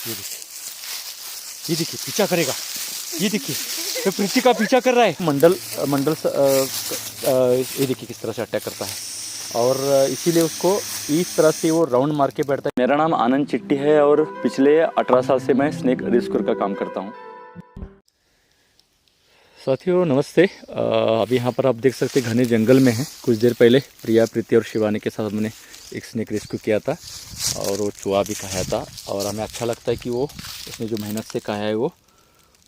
ये देखिए पीछा करेगा, ये देखिए ये प्रीति का पीछा कर रहा है। मंडल ये देखिए किस तरह से अटैक करता है और इसीलिए उसको इस तरह से वो राउंड मार के बैठता है। मेरा नाम आनंद चिट्टी है और पिछले 18 साल से मैं स्नेक रेस्क्यूर का काम करता हूँ। साथियों नमस्ते। अभी यहाँ पर आप देख सकते हैं घने जंगल में हैं। कुछ देर पहले प्रिया, प्रीति और शिवानी के साथ हमने एक स्नेक रेस्क्यू किया था और वो चूहा भी खाया था और हमें अच्छा लगता है कि वो उसने जो मेहनत से खाया है वो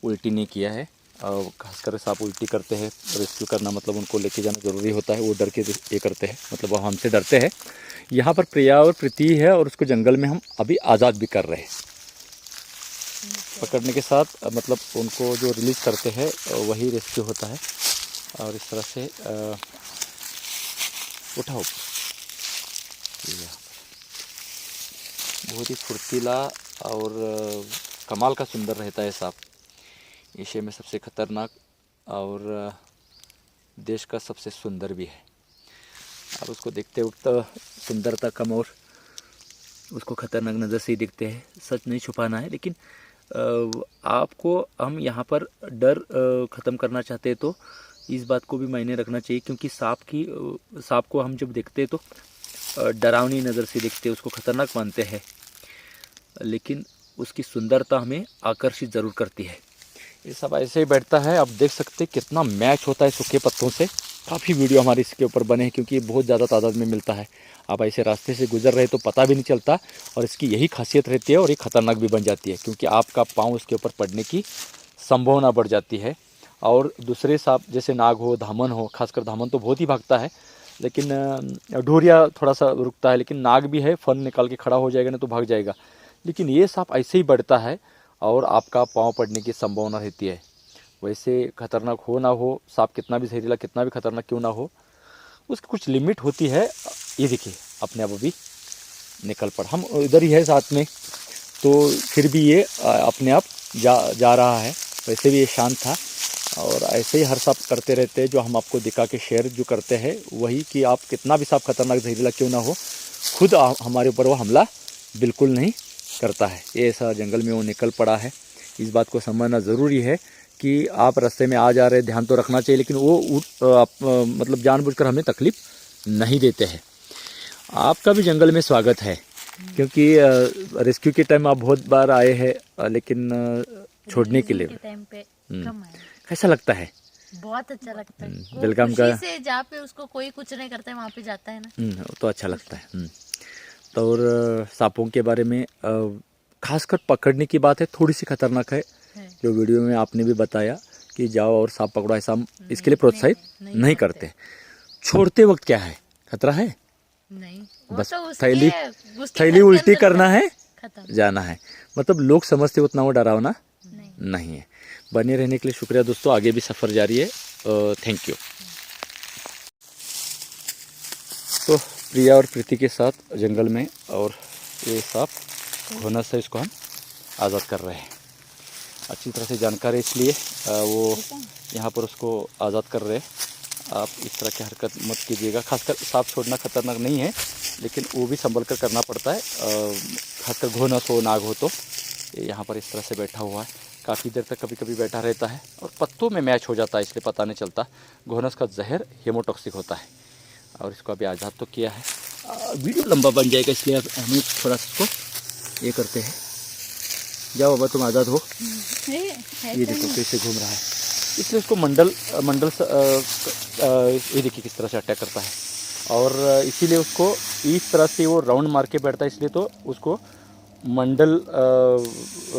उल्टी नहीं किया है। और खासकर सांप उल्टी करते हैं, रेस्क्यू करना मतलब उनको लेके जाना ज़रूरी होता है, वो डर के ये करते हैं, मतलब वो हमसे डरते हैं। यहाँ पर प्रिया और प्रीति है और उसको जंगल में हम अभी आज़ाद भी कर रहे हैं। पकड़ने के साथ मतलब उनको जो रिलीज़ करते हैं वही रेस्क्यू होता है। और इस तरह से उठाओ, बहुत ही फुर्तीला और कमाल का सुंदर रहता है सांप। एशिया में सबसे खतरनाक और देश का सबसे सुंदर भी है। आप उसको देखते वक्त सुंदरता कम और उसको खतरनाक नज़र से ही दिखते हैं। सच नहीं छुपाना है, लेकिन आपको हम यहाँ पर डर ख़त्म करना चाहते हैं तो इस बात को भी मायने रखना चाहिए, क्योंकि सांप को हम जब देखते हैं तो डरावनी नज़र से देखते हैं, उसको खतरनाक मानते हैं, लेकिन उसकी सुंदरता हमें आकर्षित ज़रूर करती है। ये सब ऐसे ही बैठता है। आप देख सकते हैं कितना मैच होता है सूखे पत्तों से। काफ़ी वीडियो हमारे इसके ऊपर बने हैं, क्योंकि ये बहुत ज़्यादा तादाद में मिलता है। आप ऐसे रास्ते से गुजर रहे तो पता भी नहीं चलता और इसकी यही खासियत रहती है और ये खतरनाक भी बन जाती है, क्योंकि आपका पाँव उसके ऊपर पड़ने की संभावना बढ़ जाती है। और दूसरे सांप जैसे नाग हो, धामन हो, खासकर धामन तो बहुत ही भागता है, लेकिन ढोरिया थोड़ा सा रुकता है, लेकिन नाग भी है, फन निकाल के खड़ा हो जाएगा नहीं तो भाग जाएगा। लेकिन ये सांप ऐसे ही बढ़ता है और आपका पाँव पड़ने की संभावना रहती है। वैसे खतरनाक हो ना हो, सांप कितना भी जहरीला, कितना भी खतरनाक क्यों ना हो, उसकी कुछ लिमिट होती है। ये देखिए अपने आप अभी निकल पड़ा, हम इधर ही है साथ में, तो फिर भी ये अपने आप जा रहा है। वैसे भी ये शांत था और ऐसे ही हर सांप करते रहते हैं। जो हम आपको दिखा के शेयर जो करते हैं वही, कि आप कितना भी सांप खतरनाक जहरीला क्यों ना हो, खुद हमारे ऊपर वो हमला बिल्कुल नहीं करता है। ये ऐसा जंगल में वो निकल पड़ा है। इस बात को समझना ज़रूरी है कि आप रास्ते में आ जा रहे, ध्यान तो रखना चाहिए, लेकिन वो मतलब जानबूझकर हमें तकलीफ नहीं देते हैं। आपका भी जंगल में स्वागत है, क्योंकि रेस्क्यू के टाइम आप बहुत बार आए हैं, लेकिन छोड़ने के लिए टाइम पे कम आए। कैसा लगता है? बहुत अच्छा लगता है। बेलगाम का से जहाँ पे उसको कोई कुछ नहीं करता है वहाँ पे जाता है ना, तो अच्छा लगता है। तो और सांपों के बारे में खासकर पकड़ने की बात है, थोड़ी सी खतरनाक है। जो वीडियो में आपने भी बताया कि जाओ और सांप पकड़ो, ऐसा हम इसके लिए प्रोत्साहित नहीं करते। छोड़ते वक्त क्या है, खतरा है नहीं, बस तो थैली उल्टी करना है, खत्म जाना है। मतलब लोग समझते उतना वो डरावना नहीं है। बने रहने के लिए शुक्रिया दोस्तों, आगे भी सफ़र जारी है। Thank you. तो प्रिया और प्रीति के साथ जंगल में, और ये सांप घोनस है, इसको हम आज़ाद कर रहे हैं। अच्छी तरह से जानकारी, इसलिए वो यहाँ पर उसको आज़ाद कर रहे हैं। आप इस तरह की हरकत मत कीजिएगा। खासकर सांप छोड़ना खतरनाक नहीं है, लेकिन वो भी संभल कर करना पड़ता है। खासकर घोनस हो, नाग हो तो। ये यहाँ पर इस तरह से बैठा हुआ है, काफ़ी देर तक कभी कभी बैठा रहता है और पत्तों में मैच हो जाता है, इसलिए पता नहीं चलता। घोनस का जहर हेमोटॉक्सिक होता है और इसको अभी आज़ाद तो किया है। वीडियो लंबा बन जाएगा, इसलिए हमें थोड़ा सा इसको ये करते हैं। जाओ बाबा, तुम आज़ाद हो। ये देखो कैसे घूम रहा है, इसलिए उसको मंडल ये देखिए किस तरह से अटैक करता है और इसीलिए उसको इस तरह से वो राउंड मार के बैठता है, इसलिए तो उसको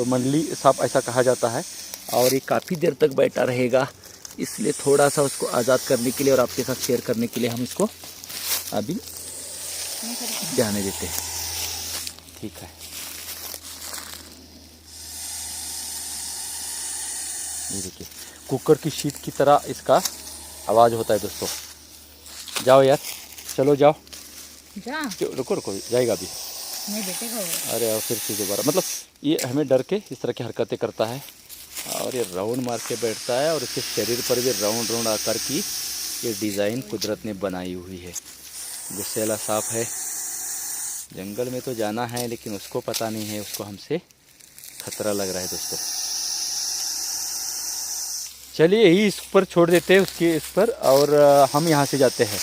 मंडली सांप ऐसा कहा जाता है। और ये काफ़ी देर तक बैठा रहेगा, इसलिए थोड़ा सा उसको आज़ाद करने के लिए और आपके साथ शेयर करने के लिए हम इसको अभी जाने देते हैं। ठीक है, ये देखिए कुकर की शीट की तरह इसका आवाज़ होता है दोस्तों। जाओ यार, चलो जाओ, रुको जाएगा अभी नहीं बैठेगा। अरे और फिर से दोबारा, मतलब ये हमें डर के इस तरह की हरकतें करता है और ये राउंड मार के बैठता है और इसके शरीर पर भी राउंड राउंड आकार की ये डिज़ाइन कुदरत ने बनाई हुई है। गुस्सेला सांप है, जंगल में तो जाना है, लेकिन उसको पता नहीं है उसको हमसे खतरा लग रहा है दोस्तों। चलिए यही इस पर छोड़ देते हैं, उसके इस पर, और हम यहाँ से जाते हैं।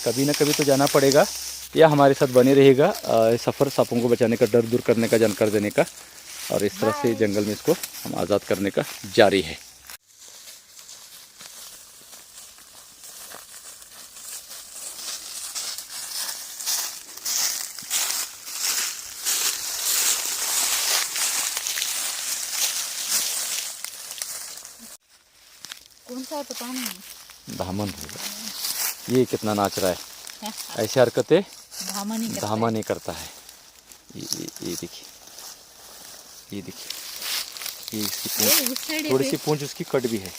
कभी ना कभी तो जाना पड़ेगा, या हमारे साथ बने रहेगा सफ़र सांपों को बचाने का, डर दूर करने का, जानकारी देने का, और इस तरह से जंगल में इसको हम आज़ाद करने का जारी है। कौन सा है पता नहीं। धामन होगा। ये कितना नाच रहा है, ऐसी हरकतें धामा नहीं करता है। ये देखिए, ये देखिए, ये इसकी पूंछ, थोड़ी सी पूंछ उसकी कट भी है।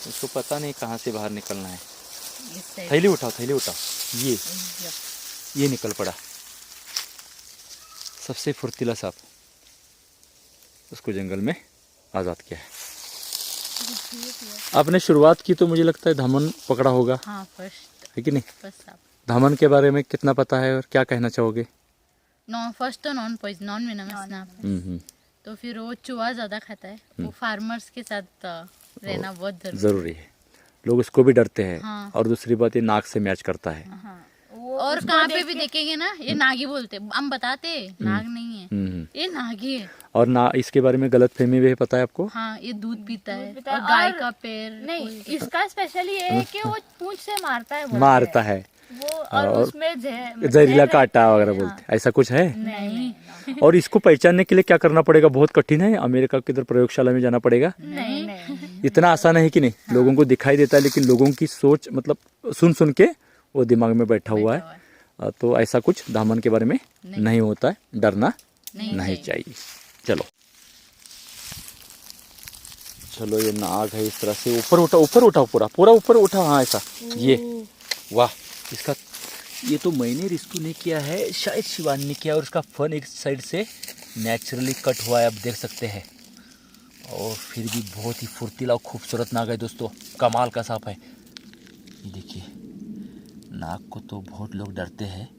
उसको पता नहीं कहाँ से बाहर निकलना है। थैली उठाओ, थैली उठाओ। ये निकल पड़ा, सबसे फुर्तीला सांप। उसको जंगल में आज़ाद किया है। आपने शुरुआत की तो मुझे लगता है धामन पकड़ा होगा। हाँ, फर्स्ट है कि नहीं? फर्स्ट सांप। धामन के बारे में कितना पता है और क्या कहना चाहोगे? फर्स्ट तो नॉन वेनमस ना, तो फिर वो चूहा ज्यादा खाता है। वो फार्मर्स के साथ रहना बहुत जरूरी है। लोग उसको भी डरते हैं। हाँ। और दूसरी बात, ये नाक से मैच करता है। हाँ। और कहाँ पे भी देखेंगे ना, ये नागी बोलते, हम बताते नाग नहीं है, ये नागी है। और ना इसके बारे में गलत फहमी भी है, पता है आपको? हाँ, ये दूध पीता है और गाय का पैर नहीं, इसका स्पेशली ये है कि वो पूंछ से मारता है, मारता है वो, और उसमें जहरीला कांटा वगैरह बोलते हैं। ऐसा कुछ है? नहीं। और इसको पहचानने के लिए क्या करना पड़ेगा? बहुत कठिन है। अमेरिका की इधर प्रयोगशाला में जाना पड़ेगा। नहीं, इतना आसान है कि नहीं? लोगों को दिखाई देता है, लेकिन लोगों की सोच मतलब सुन सुन के वो दिमाग में बैठा हुआ है। तो ऐसा कुछ धामन के बारे में नहीं होता है, डरना नहीं चाहिए। चलो चलो, ये नाग है। इस तरह से ऊपर उठा, ऊपर उठा, पूरा ऊपर उठा। हाँ, ऐसा। ये वाह, इसका ये तो मैंने रेस्क्यू नहीं किया है, शायद शिवानी ने किया। और उसका फन एक साइड से नेचुरली कट हुआ है, आप देख सकते हैं। और फिर भी बहुत ही फुर्तीला और खूबसूरत नाग है दोस्तों, कमाल का सांप है। ये देखिए, नाग को तो बहुत लोग डरते हैं,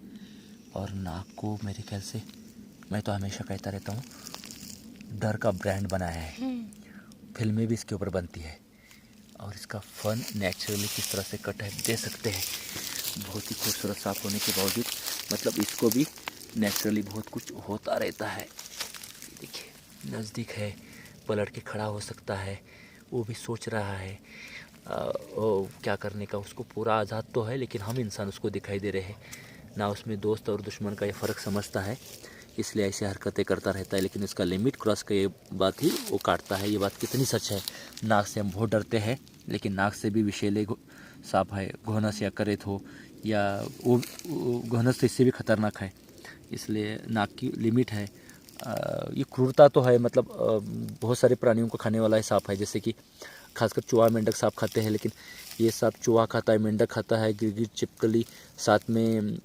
और नाग को मेरे ख्याल से, मैं तो हमेशा कहता रहता हूँ, डर का ब्रांड बनाया है। फिल्में भी इसके ऊपर बनती है। और इसका फन नेचुरली किस तरह से कट है दे सकते हैं। बहुत ही खूबसूरत सांप होने के बावजूद मतलब इसको भी नेचुरली बहुत कुछ होता रहता है। देखिए, नज़दीक है, पलट के खड़ा हो सकता है। वो भी सोच रहा है क्या करने का। उसको पूरा आज़ाद तो है, लेकिन हम इंसान उसको दिखाई दे रहे हैं ना। उसमें दोस्त और दुश्मन का ये फ़र्क समझता है, इसलिए ऐसी हरकतें करता रहता है। लेकिन इसका लिमिट क्रॉस का ये बात ही वो काटता है। ये बात कितनी सच है। नाग से हम बहुत डरते हैं, लेकिन नाग से भी विषैले सांप है, घोनस या करेत हो, या वो घोनस तो इससे भी खतरनाक है। इसलिए नाग की लिमिट है। ये क्रूरता तो है, मतलब बहुत सारे प्राणियों को खाने वाला है सांप है, जैसे कि खासकर चूहा मेंढक सांप खाते हैं, लेकिन ये सांप चूहा खाता है, मेंढक खाता है, गिरगिट, छिपकली, साथ में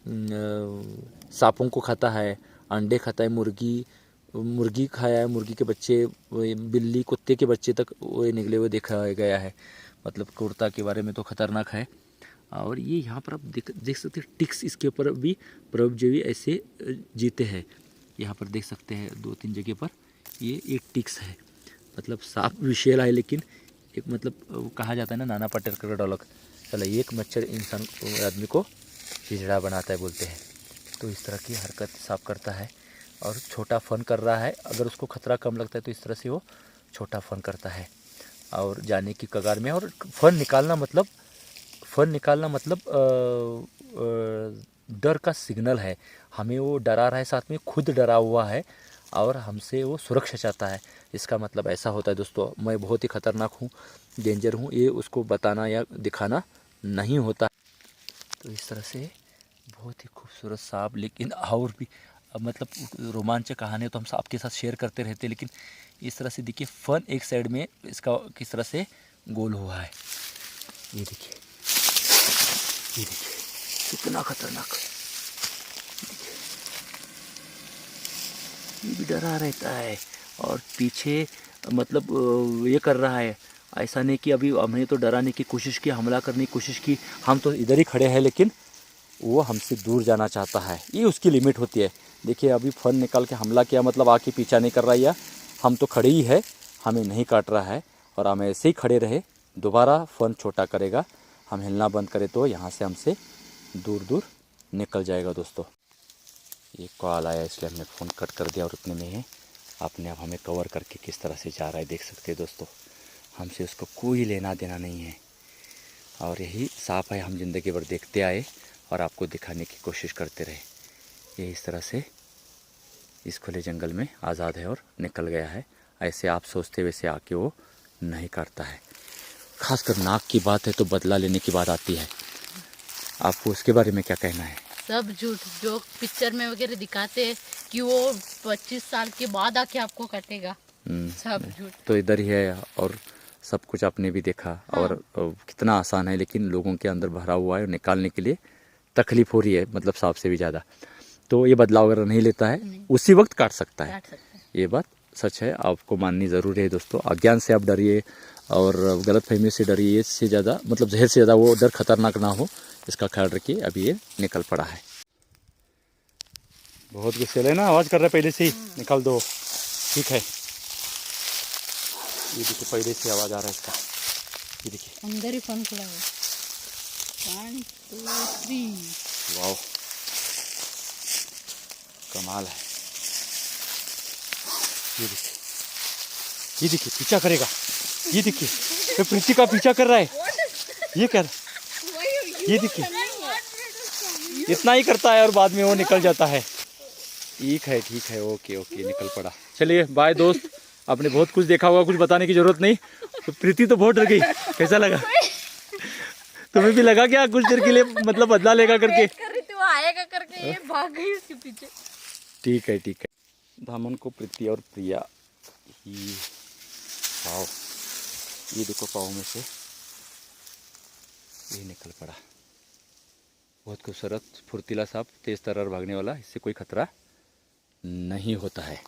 सांपों को खाता है, अंडे खाता है, मुर्गी खाया है, मुर्गी के बच्चे, बिल्ली, कुत्ते के बच्चे तक वो निकले हुए देखा गया है। मतलब क्रूरता के बारे में तो खतरनाक है। और ये यहाँ पर आप देख सकते हैं, टिक्स इसके ऊपर भी परजीवी ऐसे जीते हैं। यहाँ पर देख सकते हैं 2-3 जगह पर ये एक टिक्स है। मतलब सांप विषैला है, लेकिन एक मतलब कहा जाता है ना, नाना पाटेकर का डायलॉग, चलो एक मच्छर इंसान आदमी को हिजड़ा बनाता है बोलते हैं। तो इस तरह की हरकत सांप करता है और छोटा फन कर रहा है। अगर उसको खतरा कम लगता है तो इस तरह से वो छोटा फन करता है और जाने की कगार में। और फन निकालना मतलब डर का सिग्नल है। हमें वो डरा रहा है, साथ में खुद डरा हुआ है और हमसे वो सुरक्षा चाहता है। इसका मतलब ऐसा होता है दोस्तों, मैं बहुत ही खतरनाक हूँ, डेंजर हूँ, ये उसको बताना या दिखाना नहीं होता। तो इस तरह से बहुत ही खूबसूरत सांप, लेकिन और भी मतलब रोमांचक कहानी तो हम आपके साथ शेयर करते रहते हैं, लेकिन इस तरह से देखिए फन एक साइड में इसका किस तरह से गोल हुआ है। ये देखिए कितना खतरनाक। ये भी डरा रहता है और पीछे मतलब ये कर रहा है। ऐसा नहीं कि अभी हमने तो डराने की कोशिश की, हमला करने की कोशिश की, हम तो इधर ही खड़े हैं, लेकिन वो हमसे दूर जाना चाहता है। ये उसकी लिमिट होती है। देखिए, अभी फन निकाल के हमला किया, मतलब आके पीछा नहीं कर रहा है या हम तो खड़े ही है, हमें नहीं काट रहा है और हम ऐसे ही खड़े रहे। दोबारा फन छोटा करेगा, हम हिलना बंद करें तो यहाँ से हमसे दूर दूर निकल जाएगा दोस्तों। ये कॉल आया इसलिए हमने फ़ोन कट कर दिया और उतने में ही अपने आप हमें कवर करके किस तरह से जा रहा है देख सकते हैं दोस्तों। हमसे उसको कोई लेना देना नहीं है और यही साफ है, हम ज़िंदगी भर देखते आए और आपको दिखाने की कोशिश करते रहे। ये इस तरह से इस खुले जंगल में आज़ाद है और निकल गया है। ऐसे आप सोचते वैसे आके वो नहीं काटता है। खासकर नाक की बात है तो बदला लेने की बात आती है। आपको उसके बारे में क्या कहना है? सब झूठ, जो पिक्चर में वगैरह दिखाते हैं कि वो 25 साल के बाद आके आपको काटेगा, सब झूठ। तो इधर ही है और सब कुछ आपने भी देखा। हाँ। और कितना आसान है, लेकिन लोगों के अंदर भरा हुआ है और निकालने के लिए तकलीफ हो रही है, मतलब सांप से भी ज़्यादा। तो ये बदलाव वगैरह नहीं लेता है, उसी वक्त काट सकता है। काट सकते हैं। ये बात सच है, आपको माननी ज़रूरी है दोस्तों। अज्ञान से आप डरिए और गलतफहमी से डरिए, इससे ज़्यादा मतलब जहर से ज़्यादा वो डर खतरनाक ना हो, इसका ख्याल रखिए। अभी ये निकल पड़ा है। बहुत गुस्से है ना, आवाज़ कर रहा है पहले से ही, निकाल दो। ठीक है, ये देखिए पहले से आवाज़ आ रहा है इसका, ये देखिए अंदर ही फन खड़ा है। 1 2 3। वाह, कमाल है। ये देखिए पीछा करेगा, ये देखिए ये प्रीति का पीछा कर रहा है। ये कर, ये देखिए इतना ही करता है और बाद में वो निकल जाता है। ठीक है, ओके ओके, निकल पड़ा। चलिए बाय दोस्त, आपने बहुत कुछ देखा होगा, कुछ बताने की जरूरत नहीं। तो प्रीति तो बहुत डर गई, कैसा लगा? तुम्हें भी लगा क्या कुछ देर के लिए मतलब बदला लेगा करके? कर रही थी वो आएगा करके, ये भाग गई उसके पीछे। ठीक है। धामन को प्रीति और प्रिया ही पाओ, ये देखो पाओ में से ये निकल पड़ा। बहुत खूबसूरत फुर्तीला सांप, तेज तर्रार भागने वाला, इससे कोई खतरा नहीं होता है।